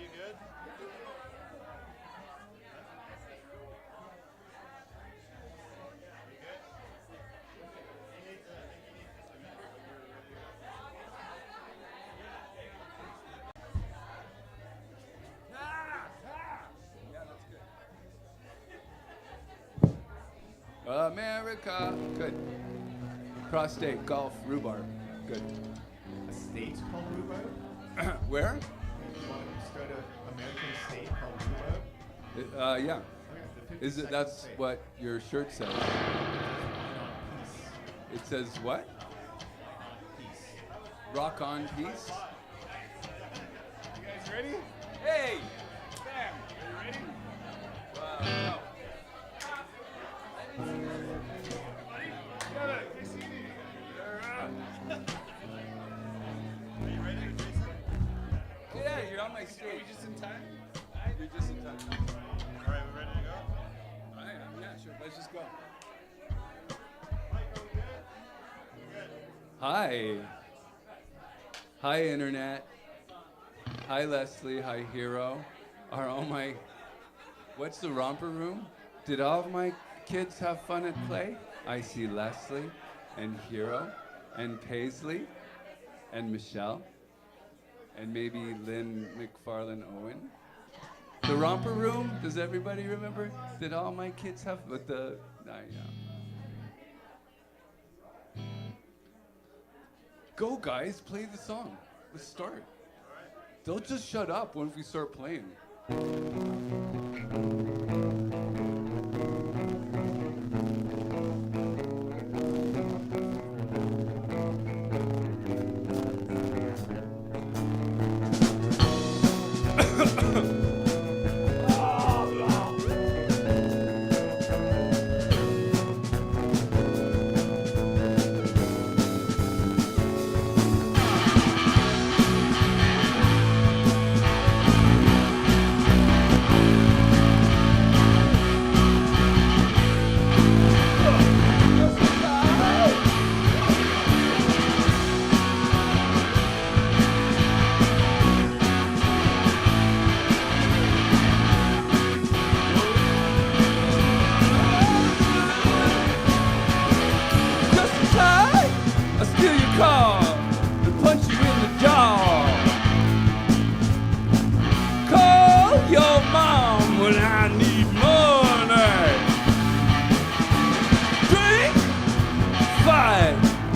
you good? America. Good. Prostate, golf, rhubarb. Good. A state called rhubarb? Where? You want to start an American state called rhubarb? Yeah. Okay, the Is it? 52nd That's state. what your shirt says. Wine on peace. It says what? Peace. Rock on peace. You guys ready? Hey, Sam. Are you ready? Wow. Are you ready, Jason? Yeah, you're on my stage. Are we just in time? You're just in time. All right, we ready to go? I am. Yeah, sure. Let's just go. Hi. Hi, Internet. Hi, Leslie. Hi, Hero. Are all my... What's the romper room? Did all of my kids have fun at play? I see Leslie and Hero and Paisley and Michelle and maybe Lynn McFarlane Owen. The romper room, does everybody remember? Did all my kids have, but the, yeah. Go guys, play the song. Let's start. They'll just shut up once we start playing.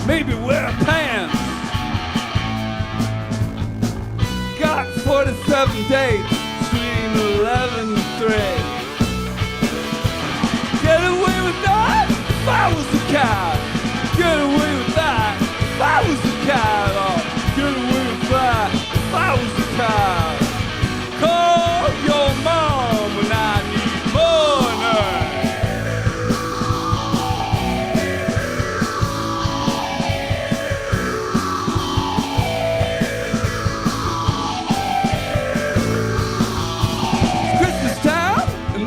Maybe wear pants. Got 47 dates between 11 and 3. Get away with that if I was a cat. Get away with that if I was a cat. Oh, get away with that if I was a cat. Call your mom when I need money.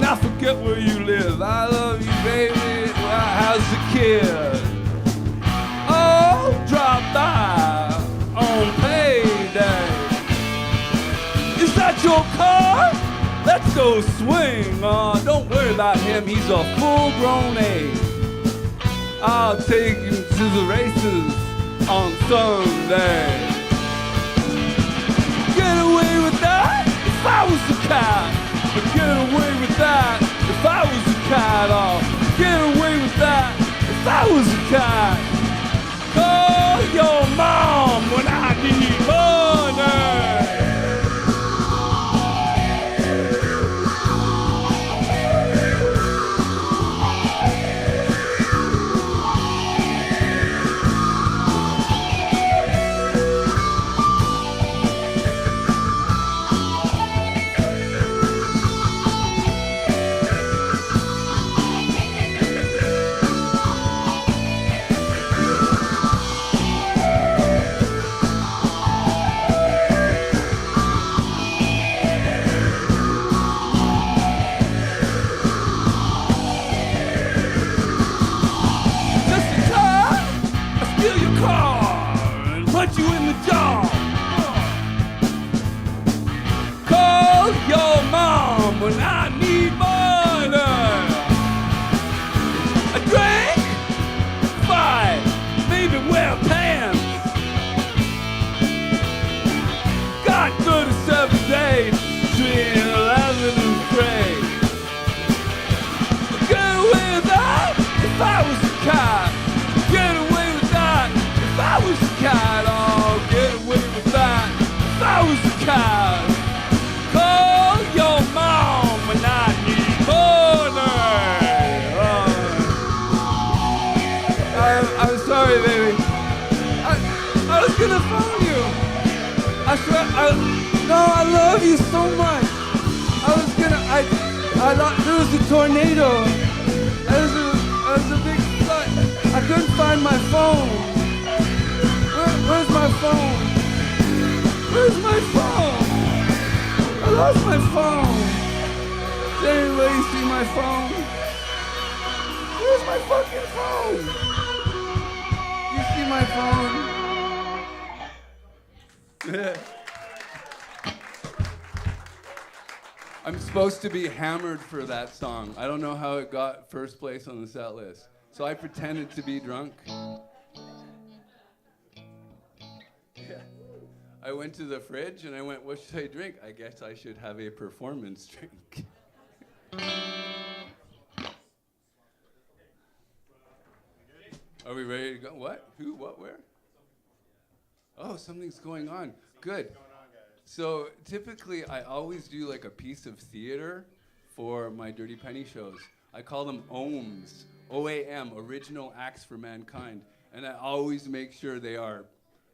I forget where you live. I love you, baby. How's the kid? Oh, drop by on payday. Is that your car? Let's go swing. Don't worry about him. He's a full-grown age. I'll take him to the races on Sunday. Get away with that if I was the cat. Get away with that if I was a cat. Oh, get away with that if I was a cat. Call your mom when I need money. Punch you in the jaw. Call I'm sorry, baby. I was gonna phone you. I swear, no, I love you so much. I thought there was a tornado. There was a big flood. I couldn't find my phone. Where's my phone? Where's my phone? I lost my phone. Does anybody see my phone? Where's my fucking phone? You see my phone? I'm supposed to be hammered for that song. I don't know how it got first place on the set list. So I pretended to be drunk. Yeah. I went to the fridge and I went, what should I drink? I guess I should have a performance drink. Are we ready to go? What? Who? What? Where? Oh, something's going on. Good. So typically, I always do like a piece of theater for my Dirty Penny shows. I call them OAMs, O-A-M, Original Acts for Mankind. And I always make sure they are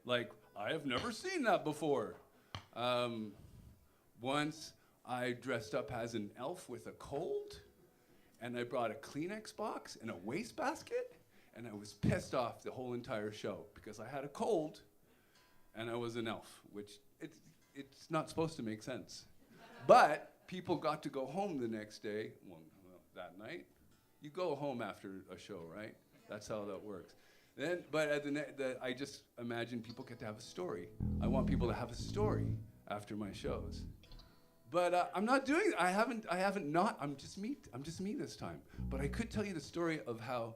like, I have never seen that before. Once I dressed up as an elf with a cold, and I brought a Kleenex box and a wastebasket, and I was pissed off the whole entire show because I had a cold and I was an elf, which it's not supposed to make sense. But people got to go home the next day, well, that night. You go home after a show, right? That's how that works. But I just imagine people get to have a story. I want people to have a story after my shows. But I'm not doing it. I'm just me this time. But I could tell you the story of how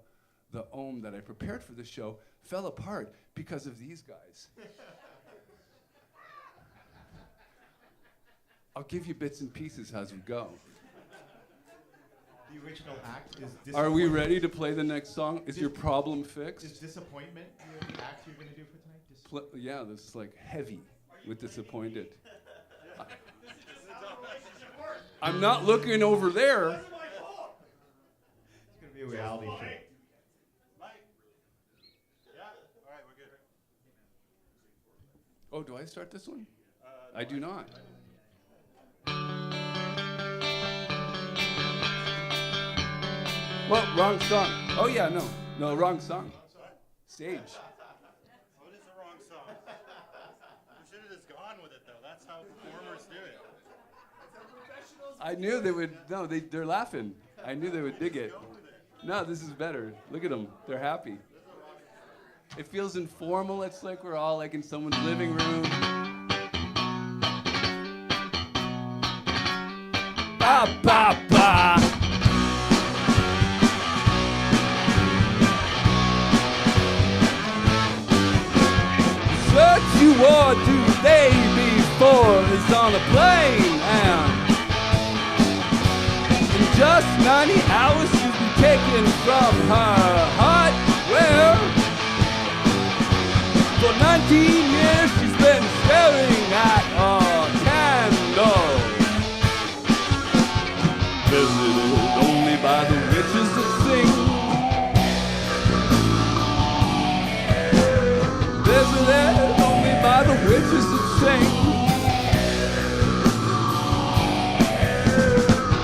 the OM that I prepared for the show fell apart because of these guys. I'll give you bits and pieces as we go. The original act is disappointment. Are we ready to play the next song? Is your problem fixed? Is disappointment the act you're going to do for tonight? Yeah, this is like heavy with disappointed. I'm not looking over there. It's going to be a reality show. Oh, do I start this one? I do not. Well, wrong song. Oh yeah, no, wrong song. Stage. What is the wrong song? You should have just gone with it though. That's how performers do it. I knew they would. No, they're laughing. I knew they would dig it. No, this is better. Look at them. They're happy. It feels informal. It's like we're all like in someone's living room. Ba ba ba. What you wore today before is on a plane, and in just 90 hours she's been taken from her heart. Well, for 19 years she's been staring at a candle, visited only by the witches that sing. Visited only by the witches that sing.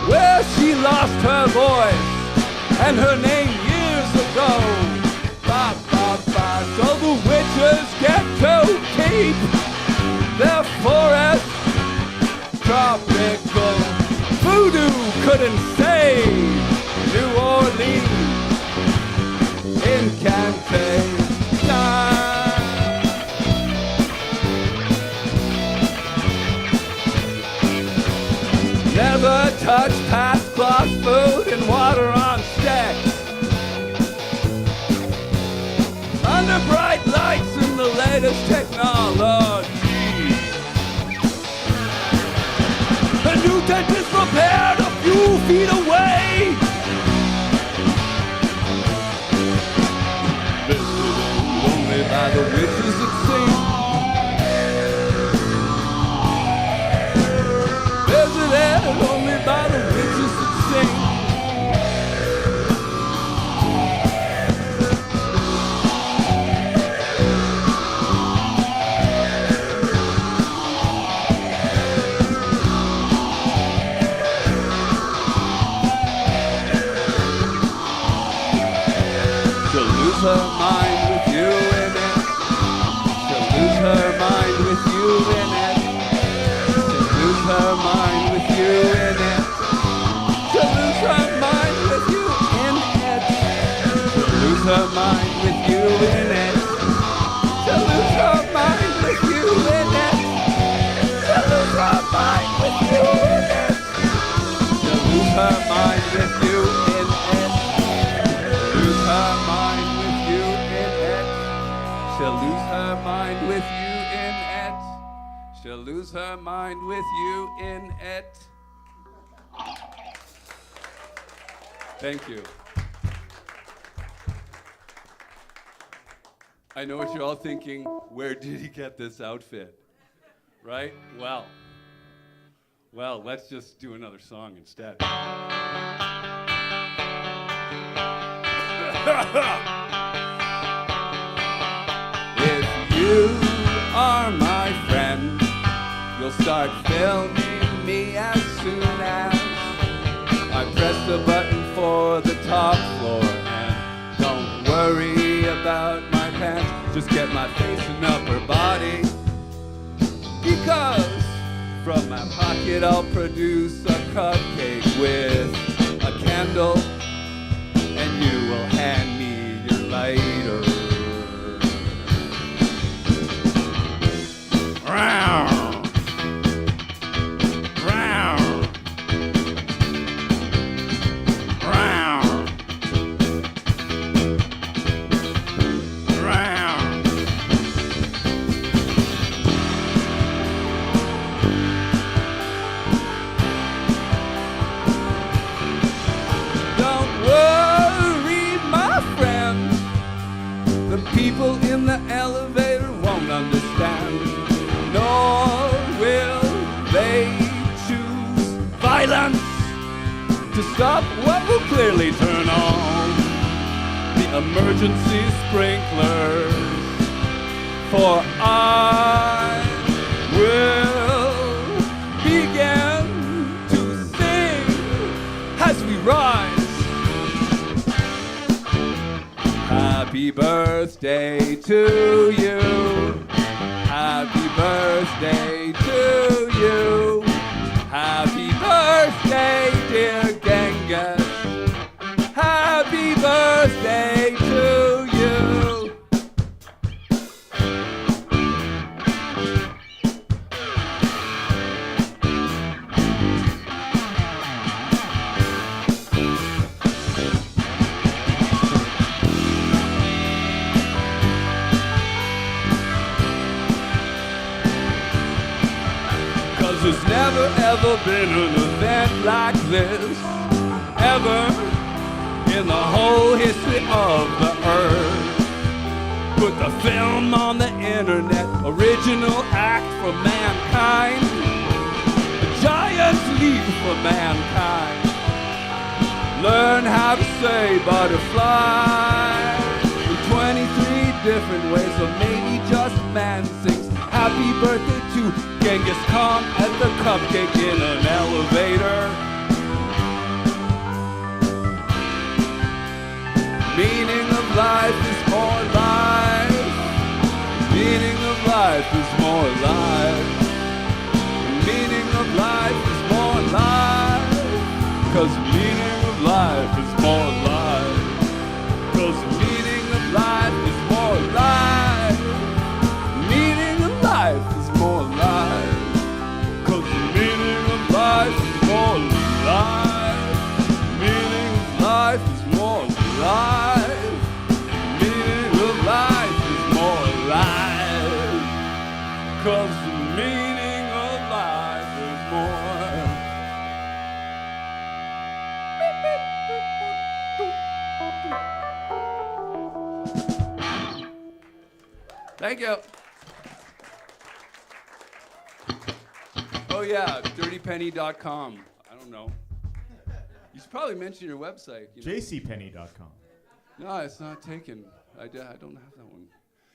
Well, she lost her voice and her name years ago. Ba, ba, ba. So the witches get to keep their forest tropical. Voodoo couldn't save New Orleans. Incantation. Never touch past class food and water on stacks. Under bright lights and the latest technology. A new dentist prepared a few feet away. Visited only by the witches that sing. Visited only by the witches that sing. lose her mind with you in it. She'll lose her mind with you in it. She'll lose her mind with you in it. She'll lose her mind with you in it. She'll lose her mind with you in it. She'll lose her mind with you in it. She'll lose her mind with you in it. She'll lose her mind with you in it. Lose her mind with you in it. She'll lose her mind with you in it. She'll lose her mind with you in it. Thank you. I know what you're all thinking. Where did he get this outfit? Right? Well, let's just do another song instead. If you are my friend, you'll start filming me as soon as I press the button for the top floor. And don't worry about my pants, just get my face and upper body. Because from my pocket I'll produce a cupcake with a candle, and you will hand me your lighter. Round, round, round, round. Don't worry, my friend. The people in the elevator won't understand, nor will they choose violence to stop what will clearly turn on the emergency sprinklers. For I will begin to sing as we rise. Happy birthday to you. Happy birthday to you. Happy birthday, dear Genghis. Happy birthday to you. 'Cause there's never ever been an event like this, ever in the whole history of the earth. Put the film on the internet, original act for mankind, a giant leap for mankind. Learn how to say butterfly in 23 different ways, or maybe just man sings happy birthday to Genghis Khan at the cupcake in an elevator. Meaning of life is more life. Meaning of life is more life. Meaning of life is more life. 'Cause meaning of life is more life. 'Cause meaning of life is more life. Meaning of life is more life. 'Cause meaning of life is more life. Meaning of life is more life. Meaning of life is more life. 'Cause the meaning of life is more. Thank you. Oh yeah, dirtypenny.com. I don't know. You should probably mention your website. You know. jcpenny.com. No, it's not taken. I don't have that one.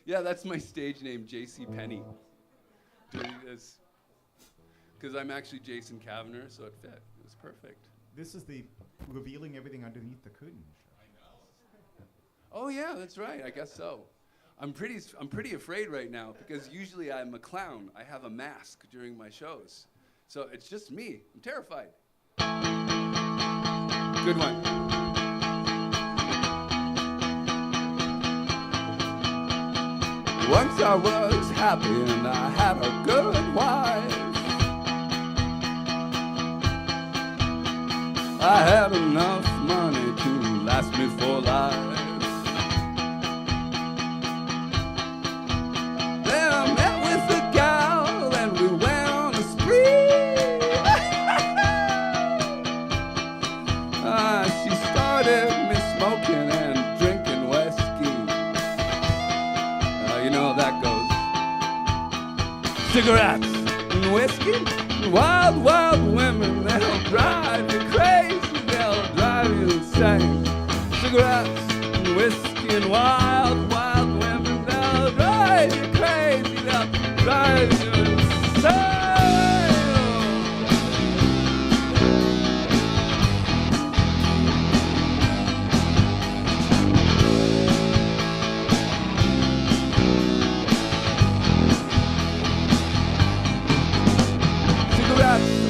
Yeah, that's my stage name, JC Penny. Because I'm actually Jason Kavanagh, so it fit. It was perfect. This is the revealing everything underneath the curtain. Oh yeah, that's right. I guess so. I'm pretty afraid right now because usually I'm a clown. I have a mask during my shows. So it's just me. I'm terrified. Good one. Once I was happy and I had a good wife. I had enough money to last me for life. Then I met with a gal and we went on a spree. She started me smoking and drinking whiskey. You know how that goes. Cigarettes and whiskey, wild, wild women, they'll drive you crazy, they'll drive you insane. Cigarettes and whiskey and wild, wild women, they'll drive you crazy, they'll drive you insane.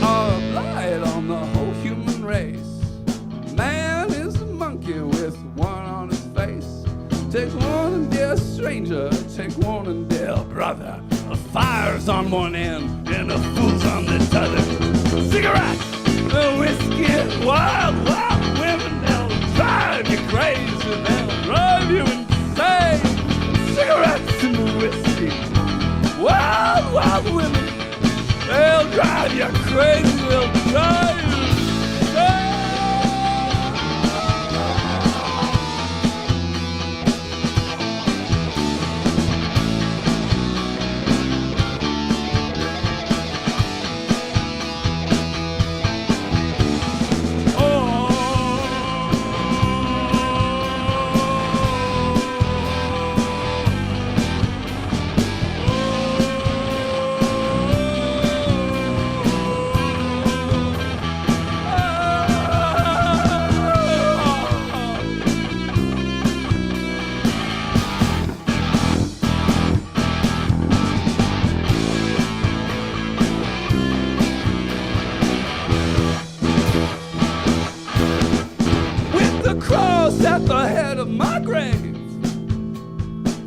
Are a blight on the whole human race. Man is a monkey with one on his face. Take warning, dear stranger, take warning, dear brother. A fire's on one end and a fool's on the other. Cigarettes, the whiskey, wild, wild women, they'll drive you crazy, they'll drive you insane. Cigarettes and the whiskey, wild, wild women, they'll drive you crazy, they'll drive you insane. At the head of my grave,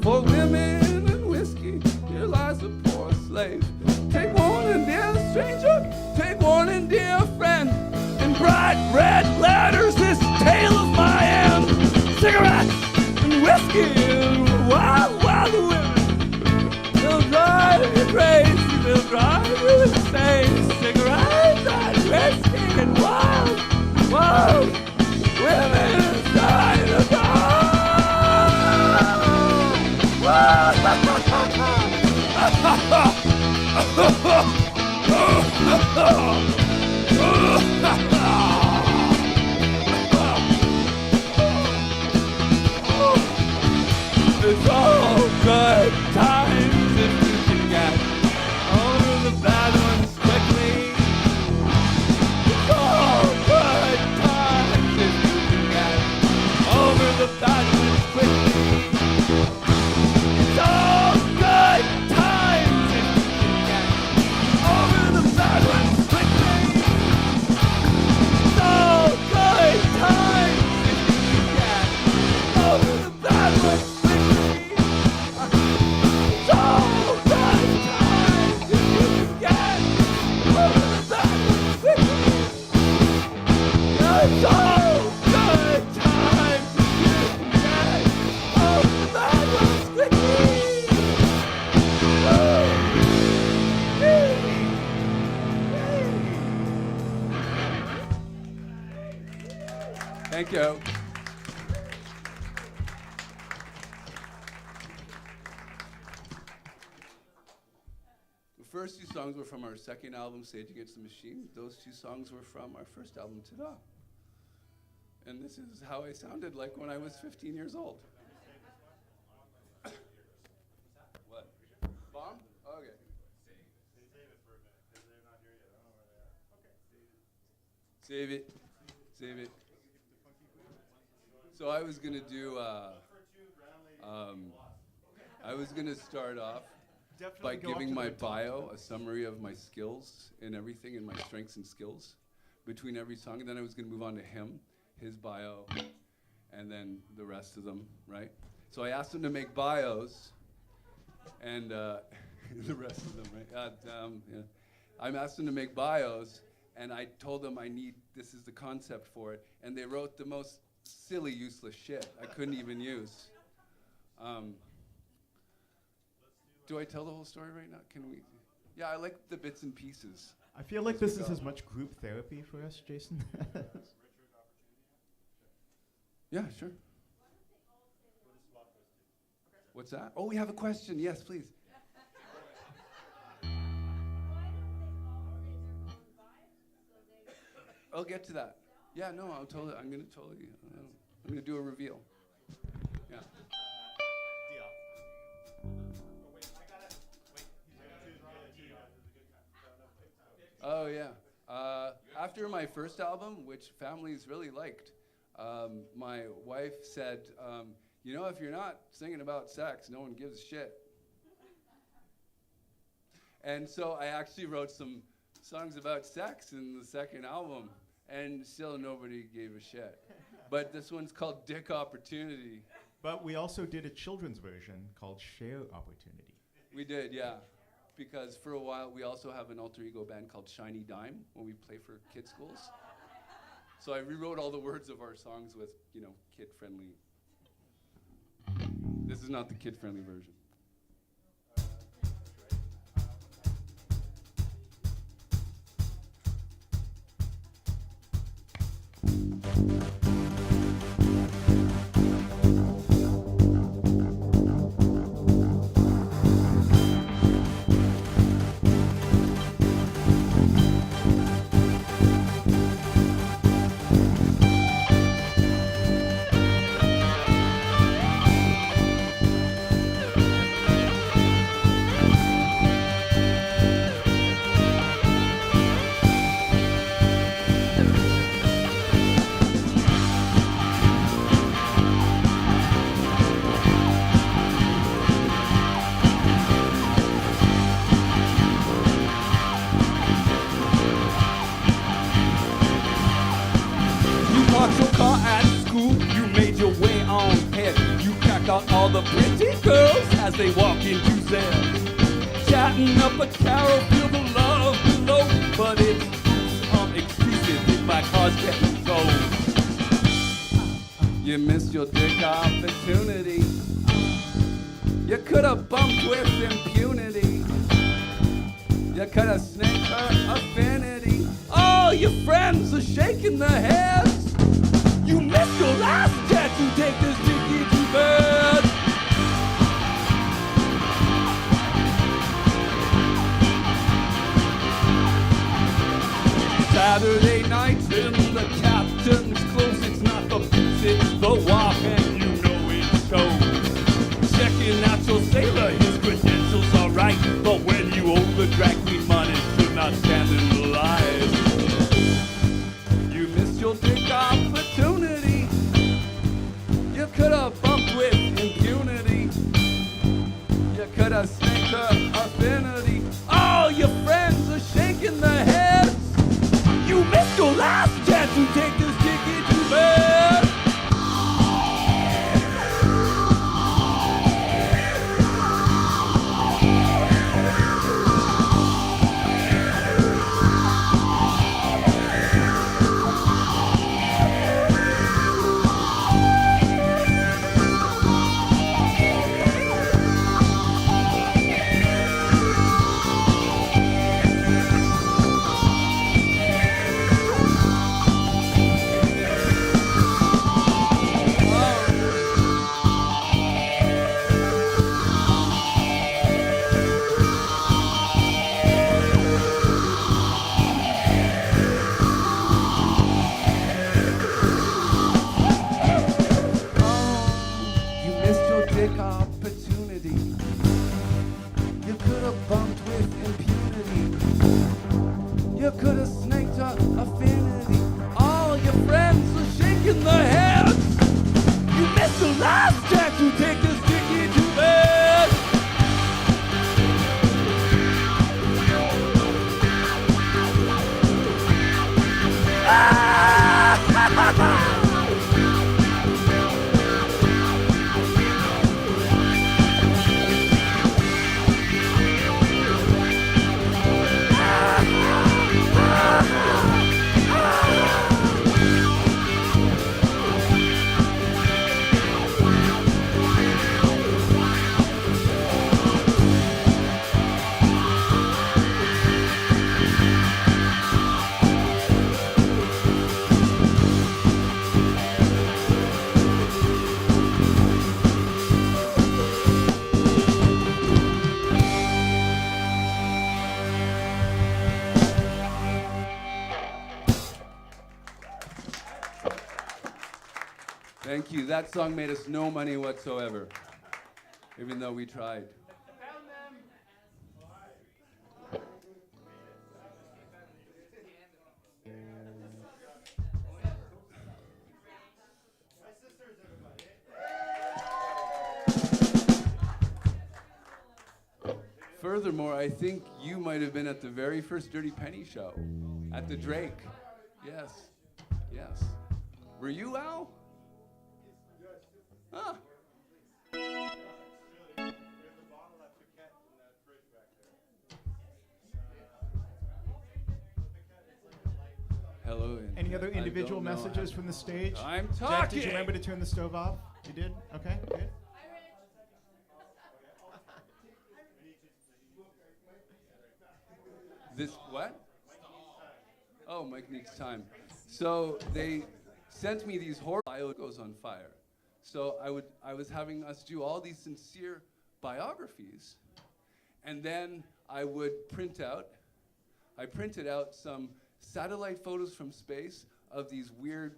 for women and whiskey, here lies a poor slave. Take warning, dear stranger, take warning, dear friend. In bright red letters, this tale of my end. Cigarettes and whiskey and wild, wild women, they'll drive you crazy, they'll drive you insane. Cigarettes and whiskey and wild, wild women inside the car. It's all good times if you can get over the bad ones quickly. It's all good times if you can get over the bad ones quickly. It's all good times if you can get over the bad ones quickly. It's all good times if you can get over the bad ones quickly. It's all good times if you can get over the bad ones quickly. It's all good times if you can get over the bad ones quickly. Thank you. The first two songs were from our second album, Sage Against the Machine. Those two songs were from our first album, Ta-Da. And this is how I sounded like when I was 15 years old. What? Bomb? Okay. Save it for a minute, because they're not here yet. I don't know where they are. Okay, Save it. Save it. So I was going to do... I was going to start off Definitely by go up giving to my the top. bio, a summary of my skills and everything, and my strengths and skills between every song. And then I was going to move on to him, his bio, and then the rest of them, right? So I asked him to make bios, and the rest of them, right? Yeah. I asked them to make bios, and I told them this is the concept for it, and they wrote the most silly, useless shit I couldn't even use. Do I tell the whole story right now? Can we? Yeah, I like the bits and pieces. I feel like this is as much group therapy for us, Jason. Yeah, sure. What's that? Oh, we have a question. Yes, please. I'll get to that. Yeah, no, I'm gonna do a reveal. Yeah. Oh yeah. After my first album, which families really liked, my wife said, if you're not singing about sex, no one gives a shit. And so I actually wrote some songs about sex in the second album, and still nobody gave a shit. But this one's called Dick Opportunity. But we also did a children's version called Share Opportunity. We did, yeah. Because for a while, we also have an alter ego band called Shiny Dime when we play for kid schools. So I rewrote all the words of our songs with, kid-friendly. This is not the kid-friendly version. Parked your car at school, you made your way on ahead. You crack out all the pretty girls as they walk into cells. Chatting up a carol, feel the love below. But it's exclusive if my car's getting sold. You missed your dick opportunity. You could have bumped with impunity. You could have snaked her affinity. All your friends are shaking their heads. You missed your last chance to take this ticket to bed. Saturday night in the captain's clothes. It's not the boots, it's the walk, and you know it shows. Checking out your sailor, his credentials are right. But when you owe the drag queen money, should not stand in the line. You missed your dick opportunity. You could have bumped with impunity. You could have snaked her affinity. All your friends are shaking their heads. You missed your last chance to take this ticket to bed. Opportunity. You could have bumped with impunity. You could have snaked her affinity. All your friends are shaking their heads. You missed the last chance to take this ticket you. That song made us no money whatsoever, even though we tried. Furthermore, I think you might have been at the very first Dirty Penny show at the Drake. Yes. Yes. Were you, Al? Huh. Hello. Any other individual messages from the stage? I'm Jeff, talking. did you remember to turn the stove off? You did? Okay, good. This what? Oh, Mike needs time. So they sent me these horror bio goes on fire. So I was having us do all these sincere biographies, and then I printed out some satellite photos from space of these weird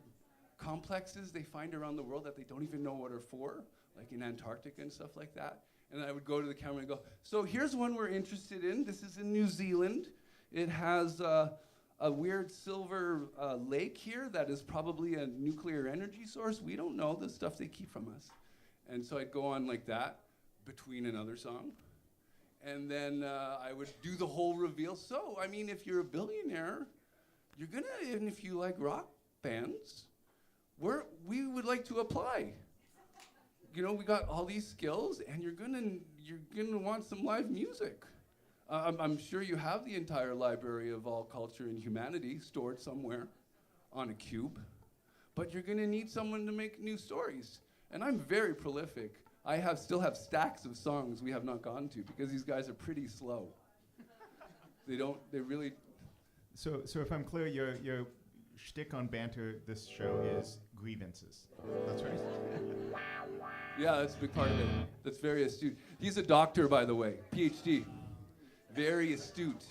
complexes they find around the world that they don't even know what are for, like in Antarctica and stuff like that. And I would go to the camera and go, so here's one we're interested in. This is in New Zealand. It has a weird silver lake here that is probably a nuclear energy source. We don't know the stuff they keep from us. And so I'd go on like that between another song. And then I would do the whole reveal. So, I mean, if you're a billionaire, you're gonna, and if you like rock bands, we would like to apply. You know, we got all these skills, and you're gonna want some live music. I'm sure you have the entire library of all culture and humanity stored somewhere on a cube, but you're gonna need someone to make new stories. And I'm very prolific. I still have stacks of songs we have not gone to because these guys are pretty slow. They really. So if I'm clear, your shtick on banter this show is grievances. That's right. Yeah, that's a big part of it. That's very astute. He's a doctor, by the way, PhD. Very astute.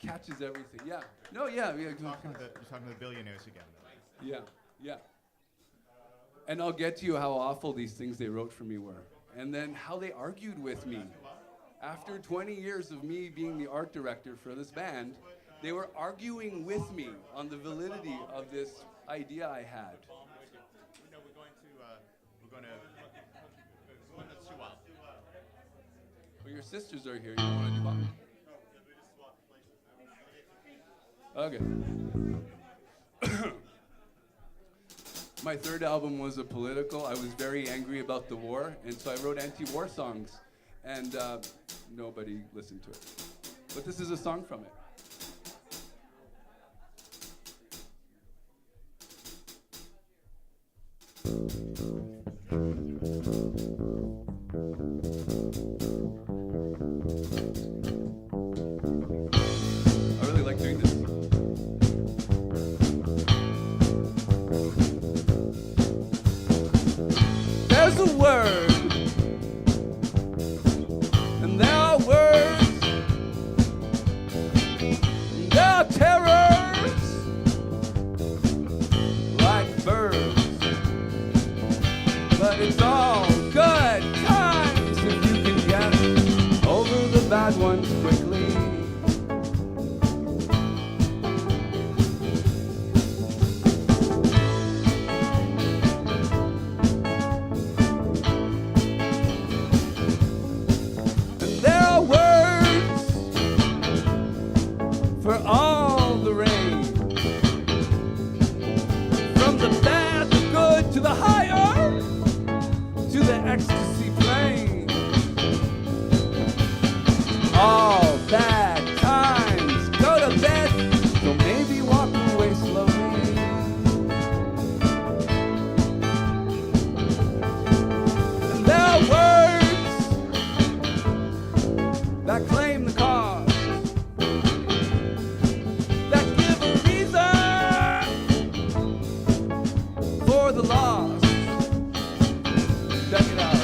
Catches everything. Yeah. No, yeah. You're talking to the billionaires again. Yeah, yeah. And I'll get to you how awful these things they wrote for me were. And then how they argued with me. After 20 years of me being the art director for this band, they were arguing with me on the validity of this idea I had. No, we're going to let's do wild. Well, your sisters are here. You don't want to do what? Okay. My third album was a political. I was very angry about the war, and so I wrote anti-war songs, and nobody listened to it. But this is a song from it. I really like doing this. There's a word, and there are words, and there are terrors, like birds. But it's all good times if you can get over the bad ones quickly. For all the rain, from the bad, the good, to the higher, to the ecstasy plane. All bad times go to bed, so maybe walk away slowly. And there are words that claim the cause, the lost. Check it out.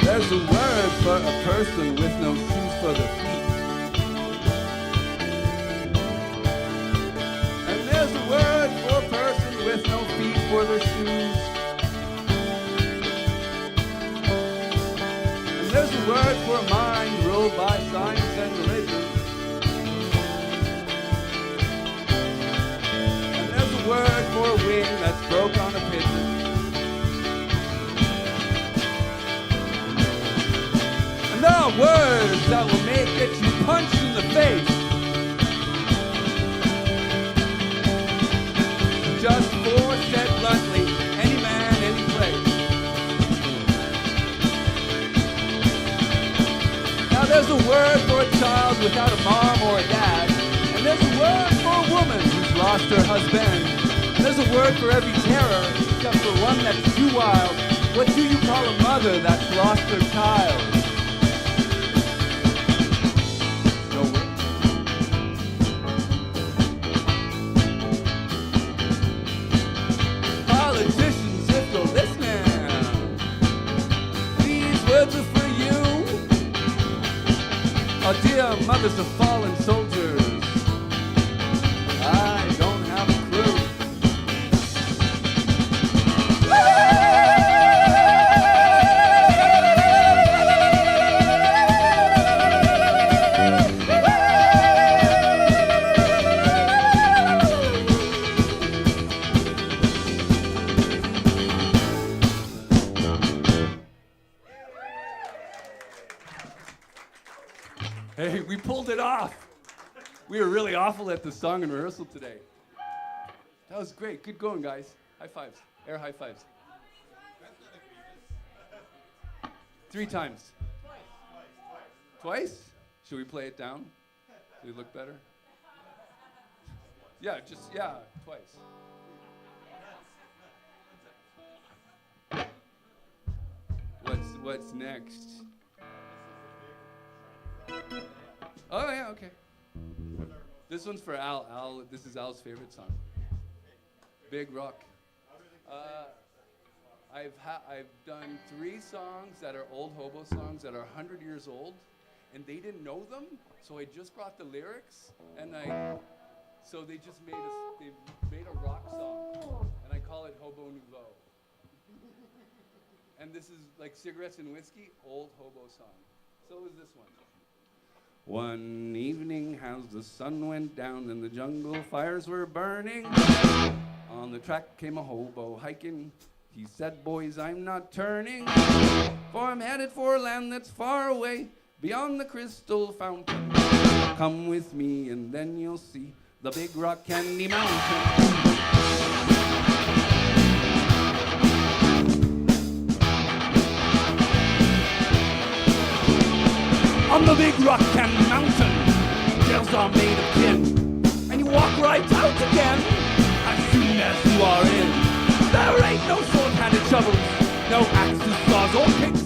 There's a word for a person with no shoes for the feet. for their shoes. And there's a word for a mind ruled by science and religion. And there's a word for a wing that's broke on a pigeon. And there are words that will get you punched in the face. Just for, said bluntly, any man, any place. Now there's a word for a child without a mom or a dad. And there's a word for a woman who's lost her husband. And there's a word for every terror, except for one that's too wild. What do you call a mother that's lost her child? No word. Politicians, if you're listening, these words are for you. Our dear mothers of fallen soldiers, I don't have a clue. Hey, we pulled it off. We were really awful at the song and rehearsal today. That was great. Good going, guys. High fives. Air high fives. 3 times. Twice? Should we play it down? Do we look better? Yeah, twice. What's next? Oh yeah, okay. This one's for Al. Al, this is Al's favorite song. Big Rock. I've done 3 songs that are old hobo songs that are 100 years old, and they didn't know them, so I just brought the lyrics, and so they just made a rock song, and I call it Hobo Nouveau. And this is like Cigarettes and Whiskey, old hobo song. So is this one. One evening as the sun went down and the jungle fires were burning, on the track came a hobo hiking. He said, boys, I'm not turning, for I'm headed for a land that's far away, beyond the crystal fountain. Come with me and then you'll see the Big Rock Candy Mountain. On the Big Rock Candy Mountain, jails are made of tin, and you walk right out again as soon as you are in. There ain't no sword-handed shovels, no axes, saws, or picks.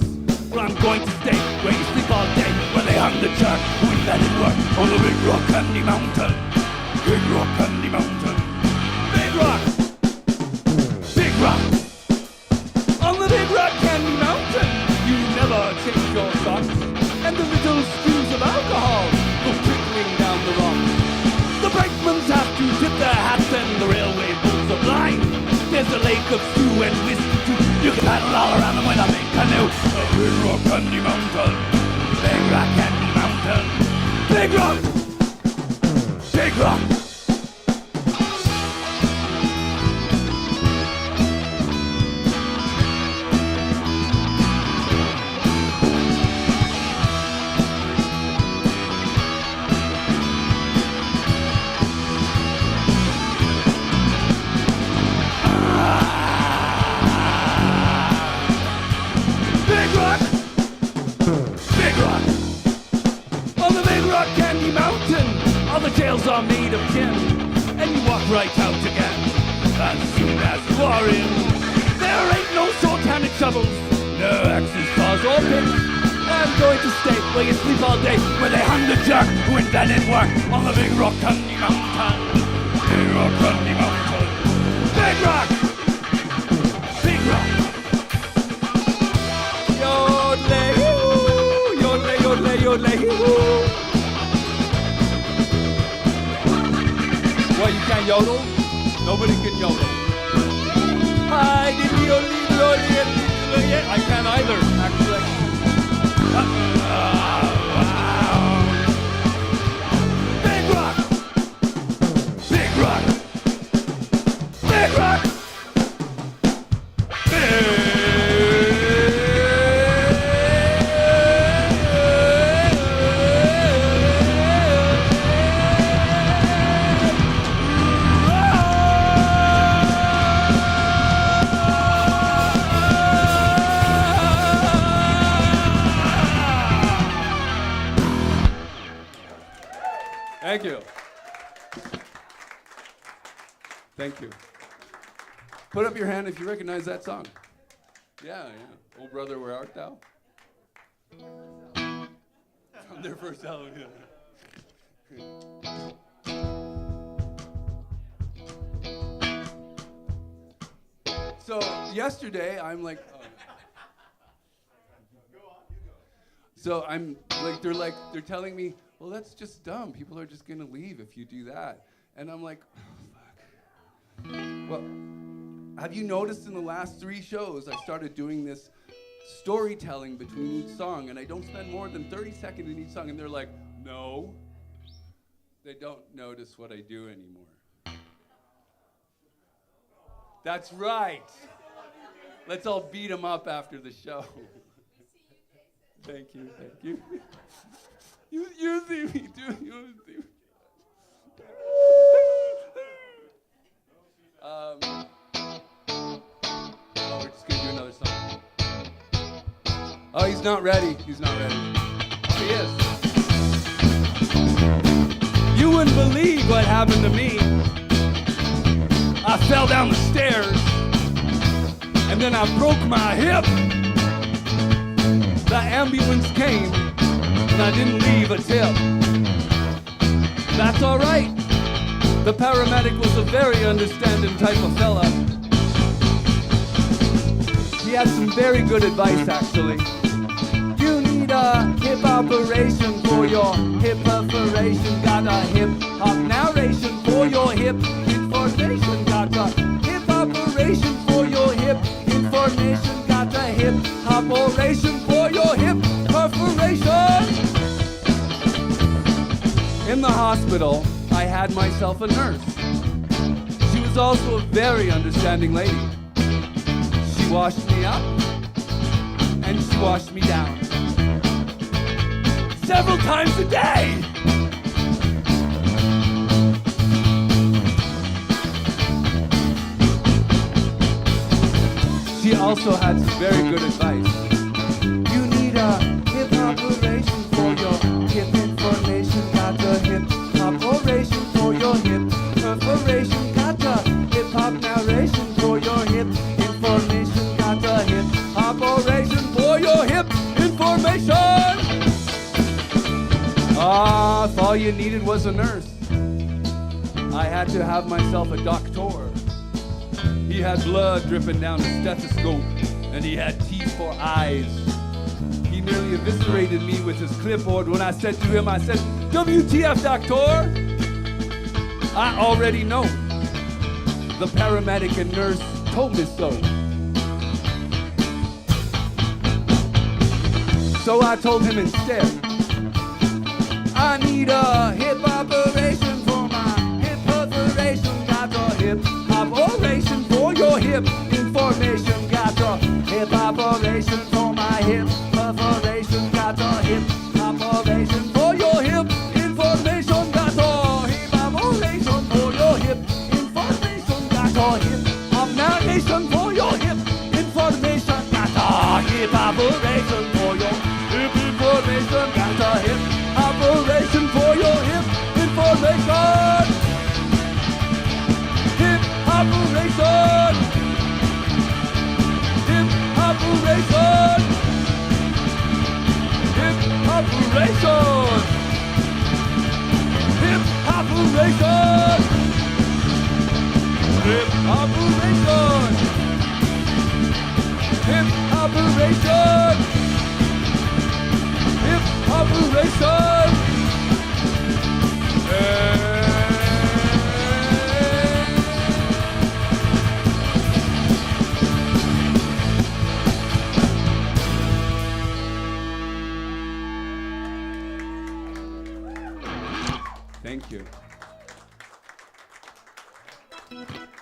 Well, I'm going to stay where you sleep all day, where they hung the jerk who invented work on the Big Rock Candy Mountain. Big Rock Candy Mountain. Big Rock! Big Rock! On the Big Rock Candy Mountain, you never change your socks, and the little streams of alcohol go trickling down the rocks. The brakemen have to tip their hats and the railway bulls are blind. There's a lake of stew and whiskey too. You can paddle all around them with a big canoe. The Big Rock Candy Mountain. Big Rock Candy Mountain. Big Rock! Big Rock! Jails are made of tin, and you walk right out again as soon as you are in. There ain't no short-handed shovels, no axes, saws, or picks. I'm going to stay where you sleep all day, where they hung the jerk who invented work on the Big Rock Candy Mountain. Big Rock Candy Mountain. Big Rock! Big Rock! Yodelay, yodelay, yodelay, yodelay. Well, you can't yodel? Nobody can yodel. I can't either, actually. Big rock! Big rock! Big rock! Thank you. Thank you. Put up your hand if you recognize that song. Yeah. Oh, brother, where art thou? From their first album, yeah. So, yesterday, I'm like... So I'm like, they're telling me, well, that's just dumb. People are just gonna leave if you do that. And I'm like, oh, fuck. Well, have you noticed in the last 3 shows, I started doing this storytelling between each song, and I don't spend more than 30 seconds in each song, and they're like, no. They don't notice what I do anymore. That's right. Let's all beat them up after the show. Thank you. You see me too. You see me. We're just gonna do another song. Oh, he's not ready. He is. You wouldn't believe what happened to me. I fell down the stairs, and then I broke my hip. The ambulance came, and I didn't leave a tip. That's all right. The paramedic was a very understanding type of fella. He had some very good advice, actually. You need a hip operation for your hip perforation. Got a hip hop narration for your hip information. Got a hip operation for your hip information. Got a hip operation for your hip perforation. In the hospital, I had myself a nurse. She was also a very understanding lady. She washed me up, and she washed me down. Several times a day! She also had some very good advice. You need a hip operation for your hip information. Got a hip operation for your hip perforation. Got a hip hop narration for your hip information. Got a hip operation for your hip information. If all you needed was a nurse, I had to have myself a doctor. He had blood dripping down his stethoscope, and he had teeth for eyes. He nearly eviscerated me with his clipboard when I said to him, WTF, doctor? I already know. The paramedic and nurse told me so. So I told him instead, I need a hip operation for my hip perforation. Got a hip operation for your hip information. Got a hip operation for my hip perforation. Got a hip operation for your hip information. Got a hip operation for your hip information. Got a hip narration for your hip information. Got a hip operation for your hip information. Got a hip operation for your hip information. Hip operation.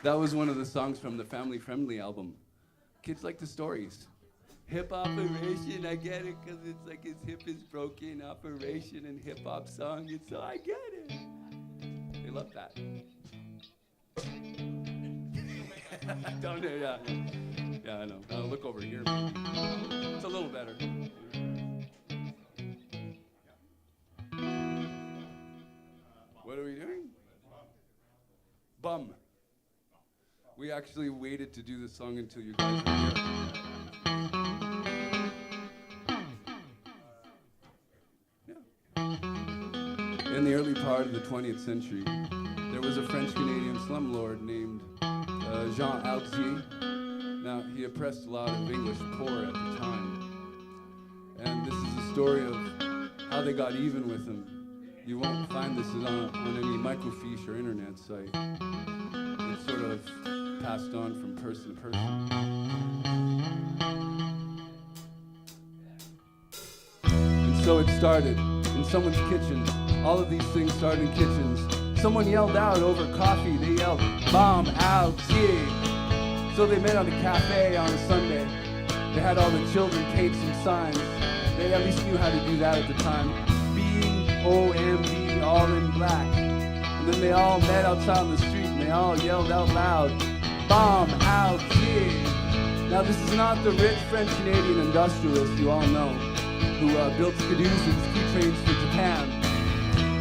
That was one of the songs from the Family Friendly album. Kids like the stories. Hip operation, I get it, because it's like his hip is broken, operation and hip hop song, and so I get it. They love that. Don't do that. Yeah, I know. Look over here. It's a little better. What are we doing? Bum. We actually waited to do the song until you guys were here. In the early part of the 20th century, there was a French-Canadian slumlord named Jean Altier. Now, he oppressed a lot of English poor at the time. And this is the story of how they got even with him. You won't find this on any microfiche or internet site. It's sort of passed on from person to person. And so it started in someone's kitchen. All of these things started in kitchens. Someone yelled out over coffee. They yelled, "Bomb out, yeah." So they met on a cafe on a Sunday. They had all the children paint some signs. They at least knew how to do that at the time. B-O-M-B, all in black. And then they all met outside on the street and they all yelled out loud, "Bomb out, yeah." Now this is not the rich French-Canadian industrialist you all know, who built Skidoos and ski trains for Japan.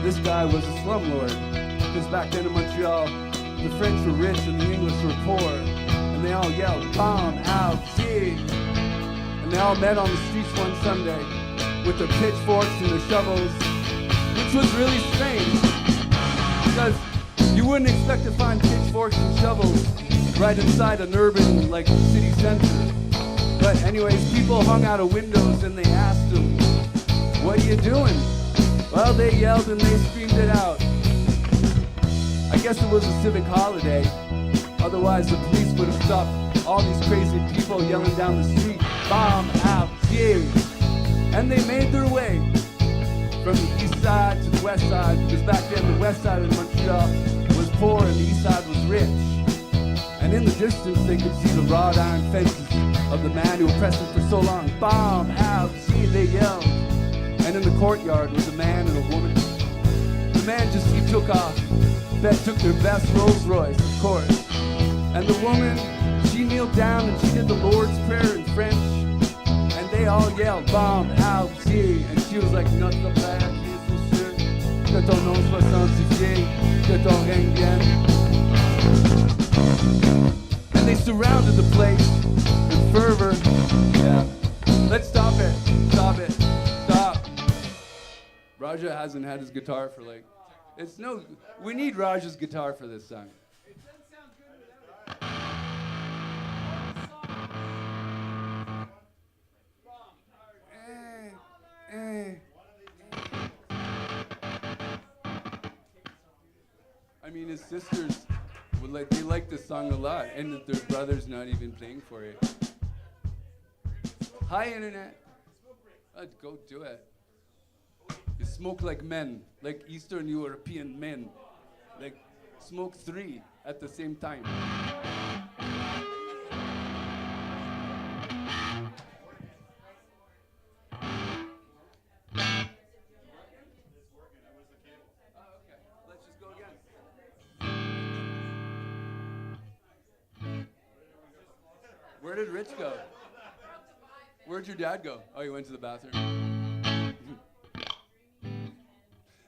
This guy was a slumlord, because back then in Montreal, the French were rich and the English were poor. And they all yelled, "Bomb out, yeah." And they all met on the streets one Sunday with their pitchforks and their shovels, which was really strange, because you wouldn't expect to find pitchforks and shovels right inside an urban, like, city center. But anyways, people hung out of windows and they asked them, "What are you doing?" Well, they yelled and they screamed it out. I guess it was a civic holiday. Otherwise, the police would have stopped all these crazy people yelling down the street, "Bomb out, yeah." And they made their way from the east side to the west side, because back then the west side of Montreal was poor and the east side was rich. And in the distance, they could see the wrought iron fences of the man who oppressed them for so long. "Bomb out, yeah," they yelled. And in the courtyard was a man and a woman. The man he took off, took their best Rolls Royce, of course. And the woman, she kneeled down and she did the Lord's Prayer in French. And they all yelled, "Bomb out, yeah." And she was like, "Notre Père, qui es aux cieux, que ton nom soit sanctifié, que ton règne vienne." And they surrounded the place in fervor. Yeah. Let's stop it. Stop it. Stop. Raja hasn't had his guitar for like, we need Raja's guitar for this song. It doesn't sound good without it. I mean, his sisters they like this song a lot, and that their brother's not even playing for it. Hi, internet. Go do it. You smoke like men, like Eastern European men, like smoke 3 at the same time. Where did Rich go? Where'd your dad go? Oh, he went to the bathroom.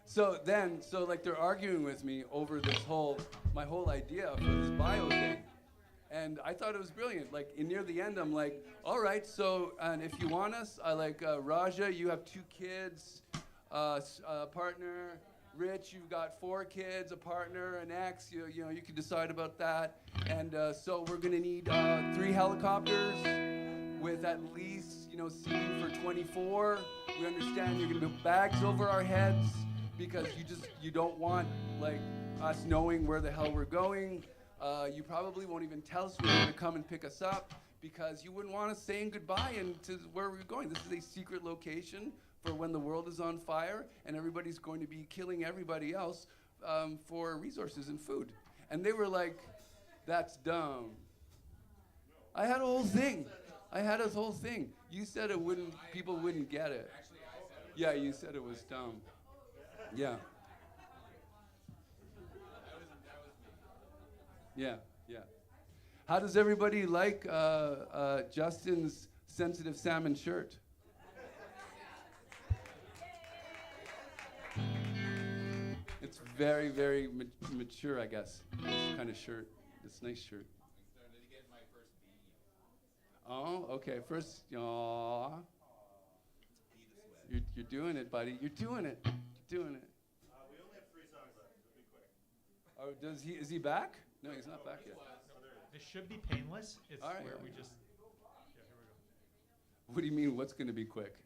So like they're arguing with me over my whole idea for this bio thing. And I thought it was brilliant. Like near the end, I'm like, all right, so, and if you want us, I like Raja, you have 2 kids, a partner. Rich, you've got 4 kids, a partner, an ex, you know, you can decide about that. And so we're gonna need 3 helicopters with at least, seating for 24. We understand you're gonna put bags over our heads because you don't want like us knowing where the hell we're going. You probably won't even tell us when you're gonna come and pick us up because you wouldn't want us saying goodbye to where we're going. This is a secret location for when the world is on fire and everybody's going to be killing everybody else for resources and food. And they were like, That's dumb. I had a whole thing. I had a whole thing. You said it wouldn't, people wouldn't get it. Yeah, you said it was dumb. Yeah. Yeah, yeah. How does everybody like Justin's sensitive salmon shirt? It's very, very mature, I guess. This kind of shirt. This nice shirt. Oh, okay. First, aw. You're doing it, buddy. You're doing it. You're doing it. We only have 3 songs left. It'll be quick. Oh, is he back? No, he's not back yet. This should be painless. It's All right. where we just. Yeah, here we go. What do you mean, what's going to be quick?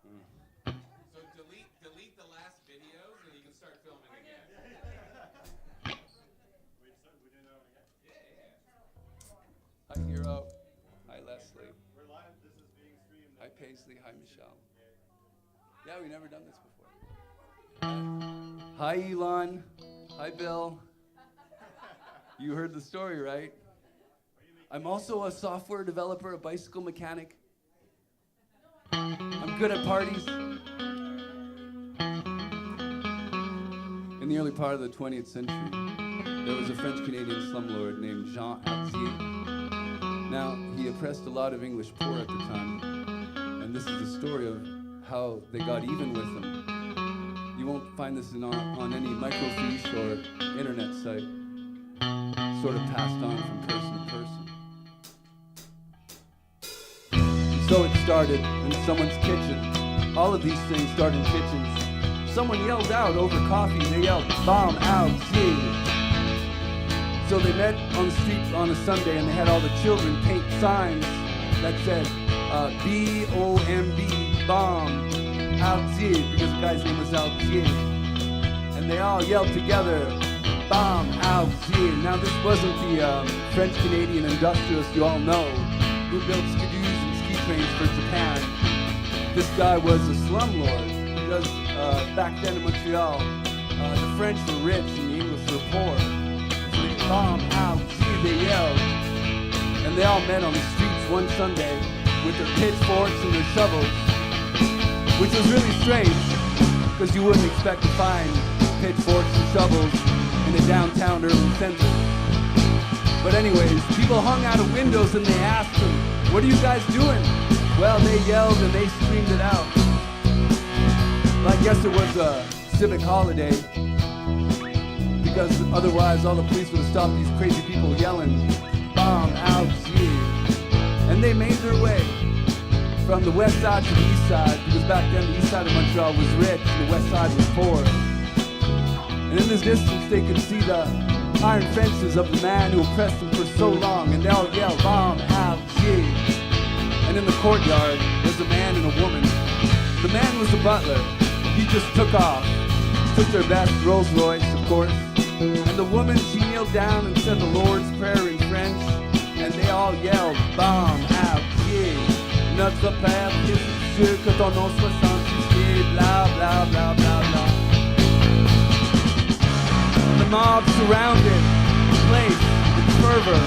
So delete the last videos and you can start filming again. We doing that one again? Hi, Hero. Hi, Leslie. We're live. This is being streamed. Hi, Paisley. Hi, Michelle. Yeah, we've never done this before. Hi, Elon. Hi, Bill. You heard the story, right? I'm also a software developer, a bicycle mechanic. I'm good at parties. In the early part of the 20th century, there was a French-Canadian slumlord named Jean Altier. Now, he oppressed a lot of English poor at the time, and this is the story of how they got even with him. You won't find this on any microfiche or internet site. Sort of passed on from person to person. So it started in someone's kitchen. All of these things start in kitchens. Someone yelled out over coffee. They yelled, "Bomb out, see!" So they met on the street on a Sunday, and they had all the children paint signs that said, B-O-M-B, bomb, out, see, because the guy's name was Altier. And they all yelled together, "Bomb out, see!" Now this wasn't the French-Canadian industrialist you all know, who built skidoos and ski trains for Japan. This guy was a slumlord, because back then in Montreal, the French were rich and the English were poor. So they bomb out, see, they yelled. And they all met on the streets one Sunday with their pitchforks and their shovels, which was really strange, because you wouldn't expect to find pitchforks and shovels in a downtown urban center. But anyways, people hung out of windows and they asked them, "What are you guys doing?" Well, they yelled and they screamed it out. Well, I guess it was a civic holiday, because otherwise all the police would have stopped these crazy people yelling, "Bomb out, see!" And they made their way from the west side to the east side, because back then the east side of Montreal was rich and the west side was poor. And in the distance they could see the iron fences of the man who oppressed them for so long, and they all yelled, "Bomb out, see!" And in the courtyard was a man and a woman. The man was the butler. He just took off, took their best Rolls Royce, of course. And the woman, she kneeled down and said the Lord's Prayer in French, and they all yelled, "Bomb out, yeah. Notre Père, qui est sûr que ton nom soit sanctifié, blah, blah, blah, blah, blah." The mob surrounded the place with fervor.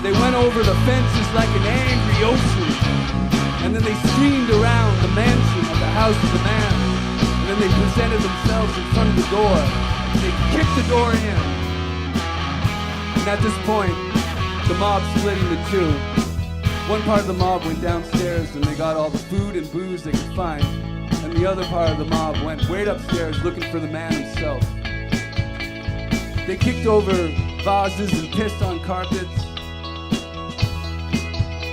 They went over the fences like an angry ocean, and then they streamed around the mansion of the house of the man, and then they presented themselves in front of the door. They kicked the door in, and at this point, the mob split into two. One part of the mob went downstairs and they got all the food and booze they could find, and the other part of the mob went way upstairs looking for the man himself. They kicked over vases and pissed on carpets,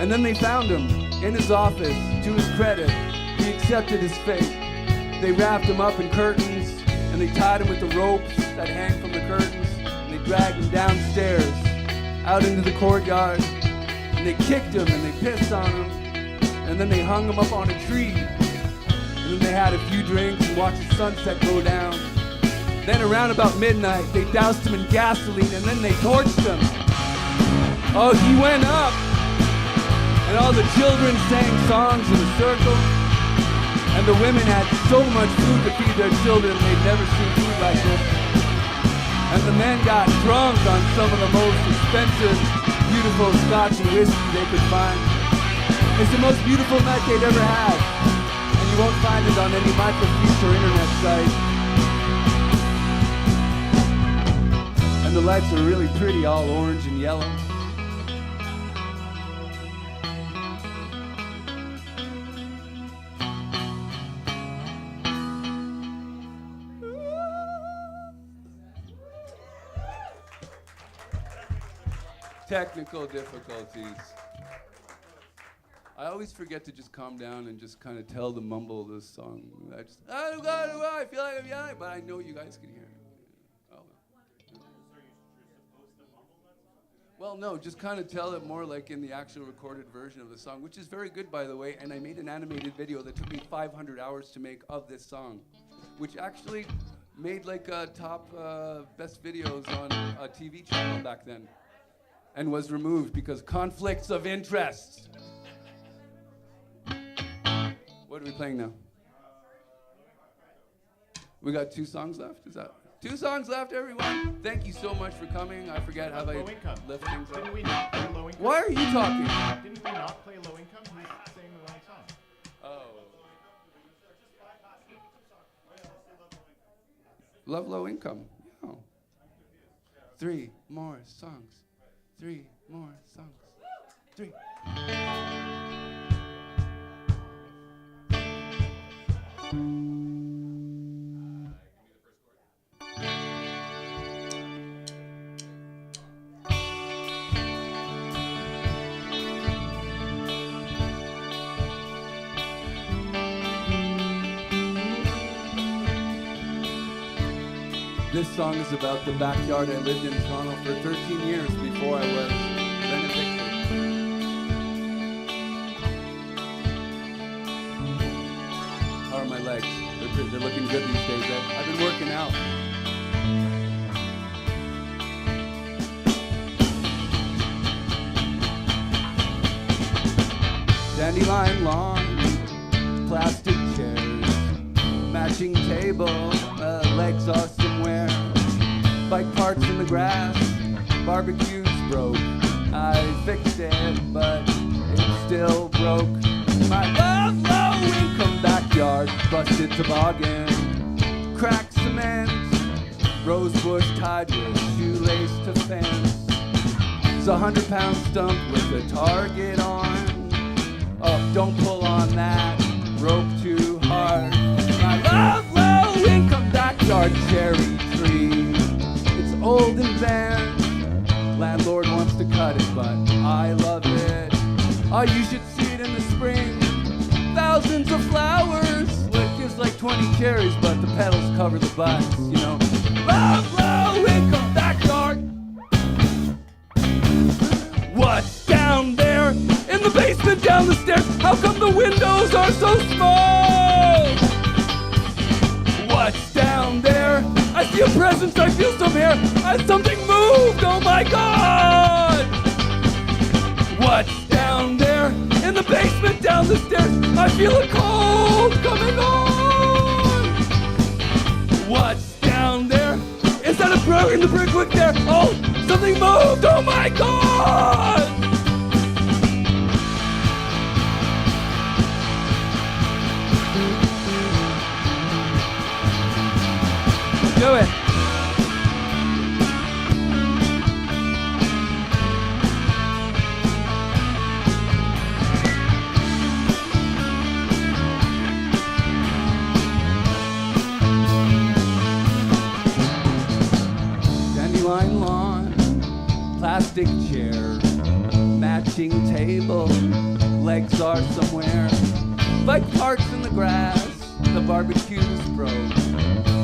and then they found him in his office. To his credit, he accepted his fate. They wrapped him up in curtains, and they tied him with the ropes that hang from the curtains, and they dragged him downstairs, out into the courtyard, and they kicked him, and they pissed on him, and then they hung him up on a tree, and then they had a few drinks and watched the sunset go down. Then around about midnight, they doused him in gasoline, and then they torched him. Oh, he went up, and all the children sang songs in a circle, and the women had so much food to feed their children, they'd never seen food like this. And and the men got drunk on some of the most expensive, beautiful scotch and whiskey they could find. It's the most beautiful night they'd ever had, and you won't find it on any microfiche or internet site. And the lights are really pretty, all orange and yellow. Technical difficulties. I always forget to just calm down and just kind of tell the mumble of this song. I feel like I'm yelling, but I know you guys can hear it. Oh. Well, no, just kind of tell it more like in the actual recorded version of the song, which is very good, by the way, and I made an animated video that took me 500 hours to make of this song, which actually made like top best videos on a TV channel back then, and was removed because conflicts of interest. What are we playing now? We got 2 songs left? Is that 2 songs left, everyone? Thank you so much for coming. I forget how I Low income. lift things up. Didn't we not play low income? Why are you talking? Didn't we not play low income? He's saying the wrong song. Oh. Love low income. Yeah. 3 more songs. 3 more songs. 3. This song is about the backyard I lived in Toronto for 13 years before I was then evicted. How are my legs? They're looking good these days. I've been working out. Dandelion lawn, plastic chairs, matching table, legs are somewhere. Bike parts in the grass, barbecue's broke. I fixed it, but it's still broke. My low income backyard, busted toboggan, cracked cement, rosebush tied with shoelace to fence. It's a 100-pound stump with a target on. Oh, don't pull on that rope too hard. My low income backyard cherry tree. It's old and bent. Landlord wants to cut it, but I love it. Oh, you should see it in the spring. Thousands of flowers. Well, it gives like 20 cherries, but the petals cover the butts, you know. Low income backyard. What's down there in the basement down the stairs? How come the windows are so small? What's down there? I see a presence, I feel some hair. Something moved, oh my God! What's down there in the basement down the stairs? I feel a cold coming on. What's down there? Is that a broken the brickwork there? Oh, something moved, oh my God! Do it. Dandelion lawn, plastic chair, matching table, legs are somewhere. Bike parts in the grass, the barbecue's broke.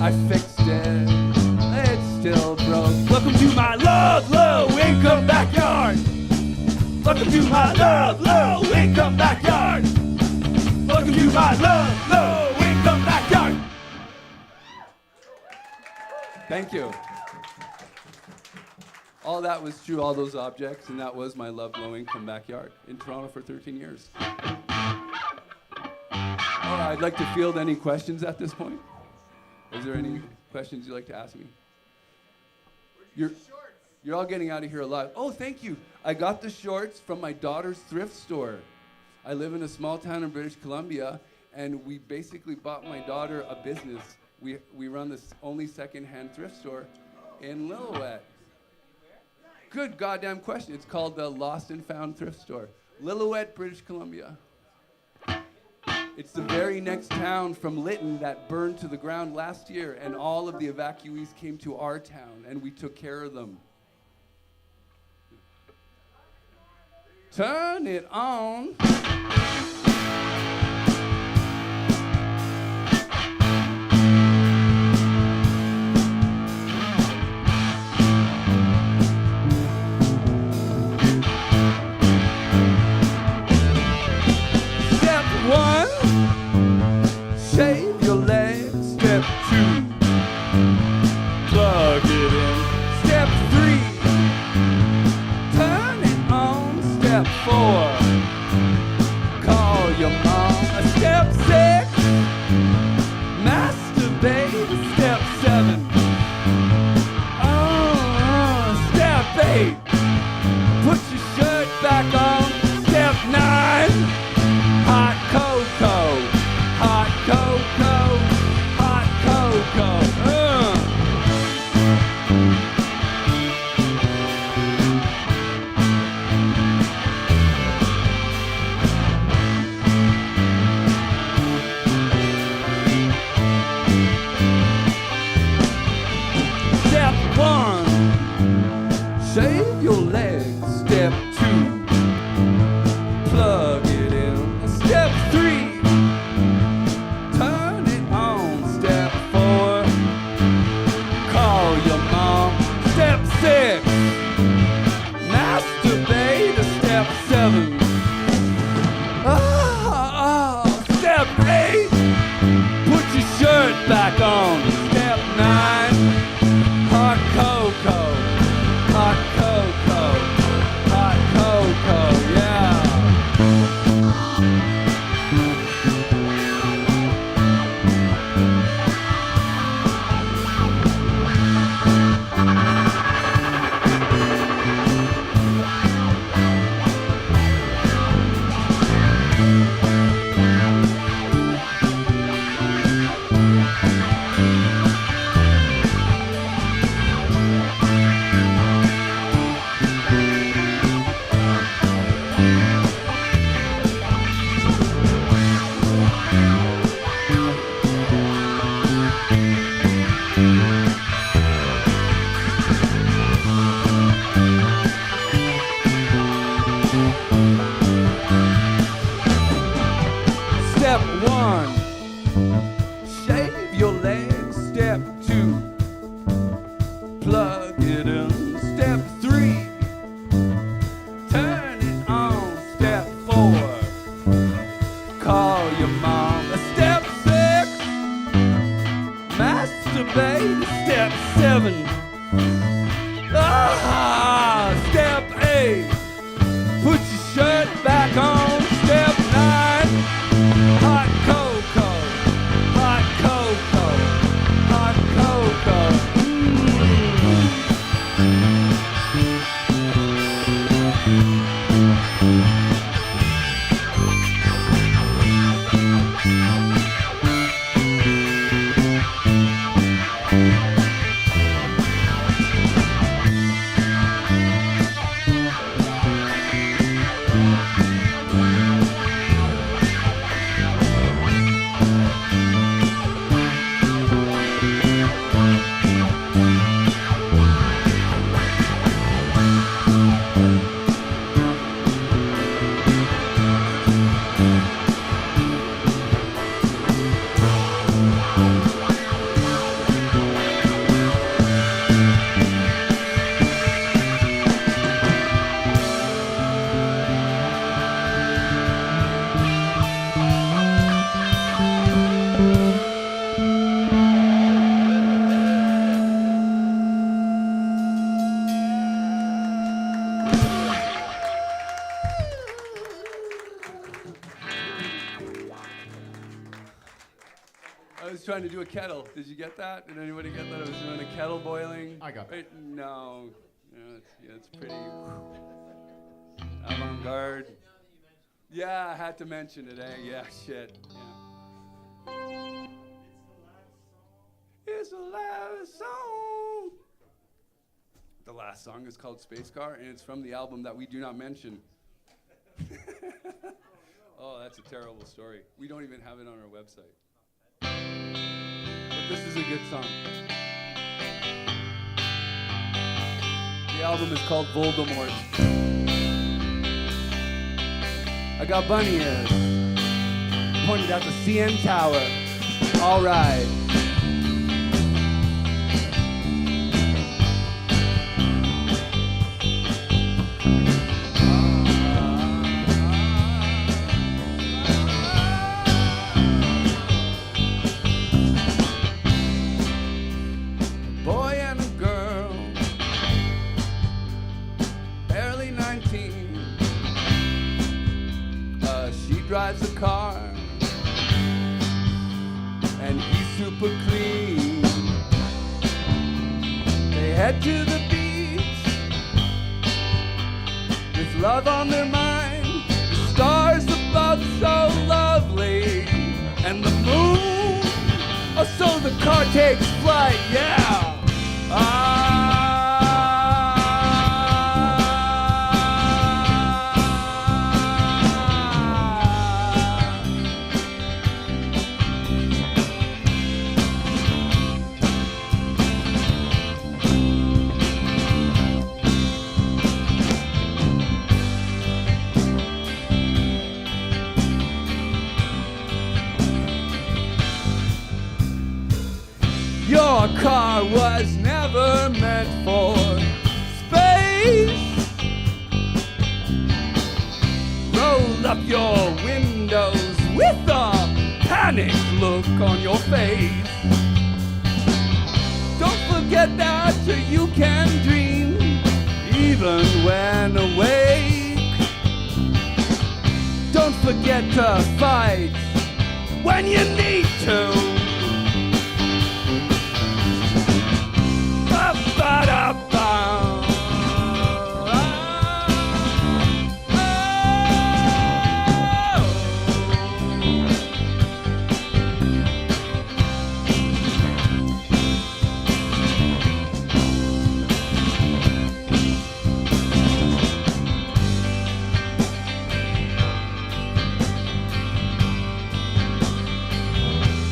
I fixed it, it's still broke. Welcome to my low income backyard. Welcome to my low income backyard. Welcome to my low income backyard. Thank you. All that was true, all those objects, and that was my low income backyard in Toronto for 13 years. I'd like to field any questions at this point. Is there any questions you'd like to ask me? You're all getting out of here alive. Oh, thank you. I got the shorts from my daughter's thrift store. I live in a small town in British Columbia, and we basically bought my daughter a business. We run this only secondhand thrift store in Lillooet. Good goddamn question. It's called the Lost and Found Thrift Store. Lillooet, British Columbia. It's the very next town from Lytton that burned to the ground last year, and all of the evacuees came to our town, and we took care of them. Turn it on. Step one, shave your legs. Step two, plug it in. Step three, turn it on. Step four, call your mom. Step six, masturbate. Step seven, step eight, put your shirt back on. Step nine, hot cocoa, hot cocoa, hot cocoa. Step one, shave your legs. Step two, plug it in. Step three, turn it on. Step four, call your mom. Step six, masturbate. Step seven, step eight, put your shirt back on. Step nine, hot cocoa, hot cocoa, hot cocoa, yeah. Step one, shave your legs. Step two, plug it in. Step three, turn it on. Step four, call your mom. Step six, masturbate. Step seven, step eight, put your shirt back on. Step nine, hot cocoa, hot cocoa, hot cocoa. trying to do a kettle. Did you get that? Did anybody get that? I was doing a kettle boiling. I got that. Right? No. It's pretty avant-garde. Yeah, I had to mention it, eh? Yeah, shit. Yeah. It's the last song. The last song is called Space Car, and it's from the album that we do not mention. Oh, that's a terrible story. We don't even have it on our website. But this is a good song. The album is called Voldemort. I got bunny ears pointed at the CN Tower. All right. Drives a car and he's super clean. They head to the beach with love on their mind. The stars above so lovely and the moon. Oh, so the car takes flight, yeah. Your car was never meant for space. Roll up your windows with a panicked look on your face. Don't forget that you can dream even when awake. Don't forget to fight when you need to.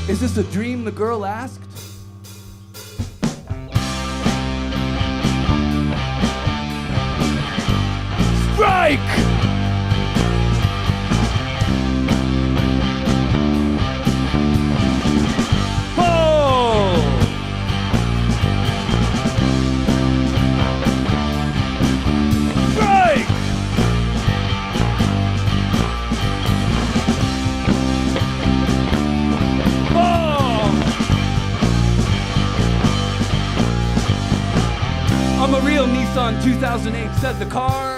Is this a dream, the girl asked? Strike! Oh! Strike! I'm a real Nissan 2008, said the car.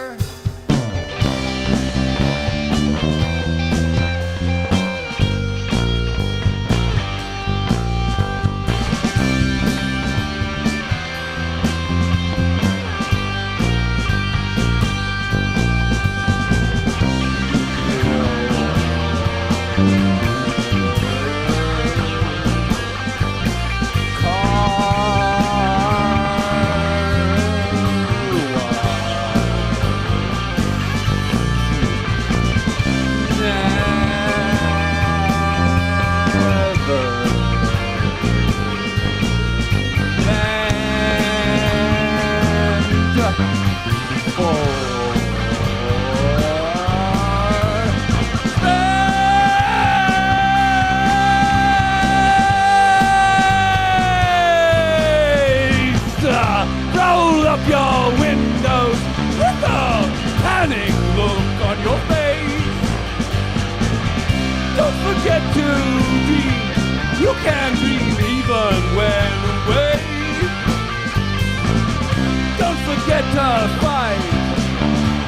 Roll up your windows with a panic look on your face. Don't forget to dream. You can dream even when away. Don't forget to fight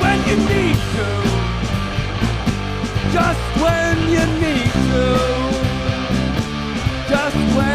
when you need to. Just when you need to. Just when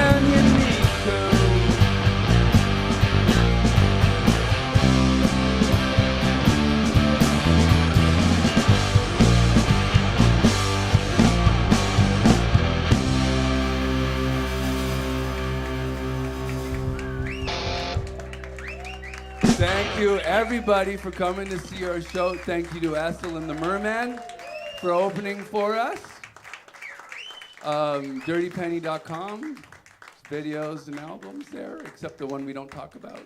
Thank you, everybody, for coming to see our show. Thank you to Ethel and the Merman for opening for us. Dirtypenny.com, videos and albums there, except the one we don't talk about.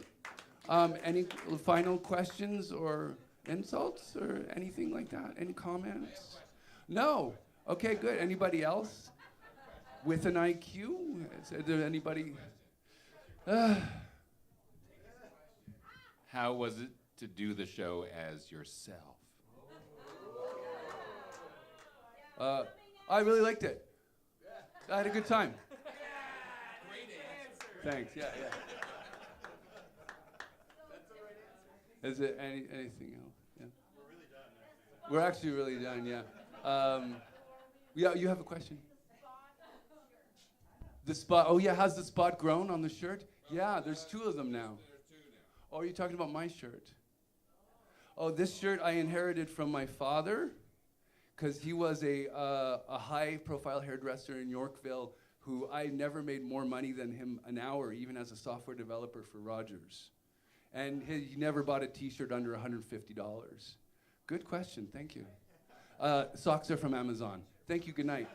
Any final questions or insults or anything like that? Any comments? No. Okay, good. Anybody else with an IQ? Is there anybody? How was it to do the show as yourself? I really liked it. I had a good time. Thanks. Yeah. Is it anything else? Yeah. We're really done. We're actually really done. Yeah. Yeah. You have a question? The spot. Oh yeah. Has the spot grown on the shirt? Yeah. There's 2 of them now. Oh, you're talking about my shirt? Oh, this shirt I inherited from my father, because he was a high-profile hairdresser in Yorkville who I never made more money than him an hour, even as a software developer for Rogers. And he never bought a T-shirt under $150. Good question. Thank you. Socks are from Amazon. Thank you. Good night.